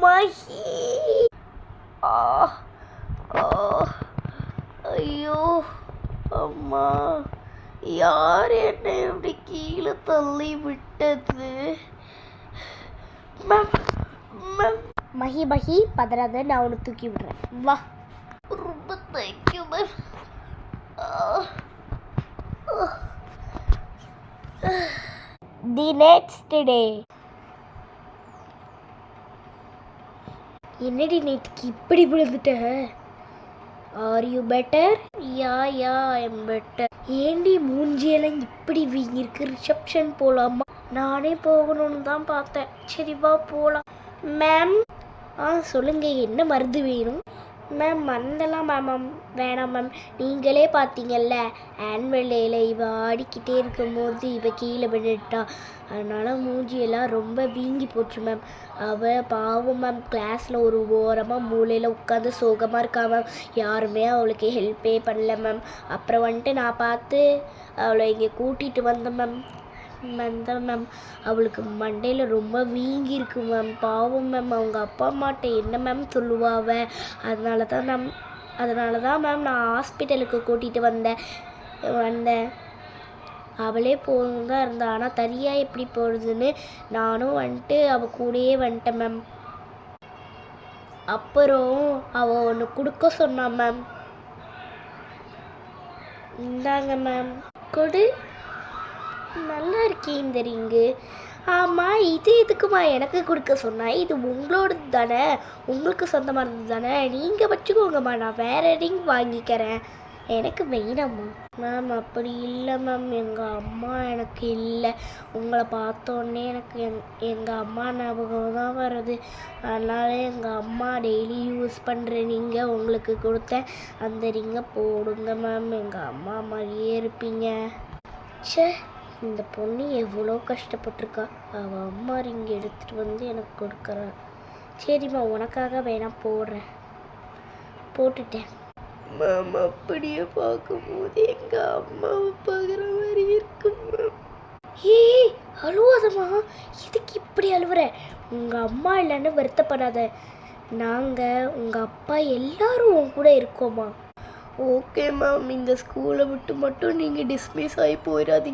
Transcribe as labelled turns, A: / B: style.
A: மஹி. ஆ ஆ ஐயோ அம்மா, யார் என்னை இப்படி கீழே தள்ளி விட்டது? Ma'am ma'am.
B: மஹி மஹி பதறாத, நான் உன்னை தூக்கி விடுறேன், வா.
A: ரொம்ப thank you ma'am.
B: The next day. என்னடி நேற்றுக்கு இப்படி விழுந்துட்ட? Are you better?
A: Yeah I am better.
B: ஏண்டி மூஞ்சியெல்லாம் இப்படி வீங்கிருக்கு? ரிசப்ஷன் போகலாமா?
A: நானே போகணும்னு தான் பார்த்தேன். சரி வா போகலாம்.
B: மேம். சொல்லுங்க, என்ன மருந்து வேணும்?
A: மேம் மருந்தெல்லாம் மேம் வேணாம் மேம். நீங்களே பார்த்தீங்கல்ல, ஆனுவல் டேயில் இவ ஆடிக்கிட்டே இருக்கும்போது இவ கீழே விழுட்டா. அதனால் மூஞ்சியெல்லாம் ரொம்ப வீங்கி போச்சு மேம். அவள் பாவம் மேம், கிளாஸில் ஒரு ஓரமாக மூலையில் உட்காந்து சோகமாக இருக்கா மேம். யாருமே அவளுக்கு ஹெல்ப்பே பண்ணல மேம். அப்புறம் வந்துட்டு நான் பார்த்து அவளை இங்கே கூட்டிகிட்டு வந்தேன் மேம். மேம் அவளுக்கு மண்டையில் ரொம்ப வீங்கி இருக்கு மேம். பாவம் மேம், அவங்க அப்பா அம்மாட்ட என்ன மேம் சொல்லுவாவ? அதனால தான் மேம் நான் ஹாஸ்பிட்டலுக்கு கூட்டிகிட்டு வந்தேன். அவளே போகணும் தான் இருந்தா. ஆனால் தனியாக எப்படி போகிறதுன்னு நானும் வந்துட்டு அவள் கூடயே வந்துட்டேன் மேம். அப்புறம் அவள் ஒன்று கொடுக்க சொன்னான் மேம். இந்தாங்க மேம், கொடு. நல்லா இருக்கே இந்த ரிங்கு. ஆமாம், இது எதுக்குமா எனக்கு கொடுக்க சொன்னா? இது உங்களோடது தானே, உங்களுக்கு சொந்தமானது தானே, நீங்கள் வச்சுக்கோங்கம்மா. நான் வேறு ரிங் வாங்கிக்கிறேன். எனக்கு வேணாம்மா. மேம் அப்படி இல்லை மேம், எங்கள் அம்மா எனக்கு இல்லை. உங்களை பார்த்தோன்னே எனக்கு எங்கள் அம்மா ஞாபகம் தான் வருது. அதனால எங்கள் அம்மா டெய்லி யூஸ் பண்ணுற ரிங்கை உங்களுக்கு கொடுத்தேன். அந்த ரிங்கை போடுங்க மேம். எங்கள் அம்மா மாதிரியே இருப்பீங்க. சே, இந்த பொண்ணு எவ்வளோ கஷ்டப்பட்டிருக்கா. அவள் அம்மா ரிங் எடுத்துகிட்டு வந்து எனக்கு கொடுக்குறா. சரிம்மா, உனக்காக வேணா போடுறேன். போட்டுட்டேன். மேம் அப்படியே பார்க்கும்போது எங்கள் அம்மாவை பார்க்குற மாதிரி இருக்கும் மேம்.
B: ஏய், அழுவாதம்மா. இதுக்கு இப்படி அழுவுற? உங்கள் அம்மா இல்லைன்னு வருத்தப்படாத. நாங்கள் உங்கள் அப்பா எல்லாரும் உன் கூட இருக்கோம்மா.
A: ஓகே மேம், இந்த ஸ்கூலை விட்டு மட்டும் நீங்கள் டிஸ்மிஸ் ஆகி போயிடாதீங்க.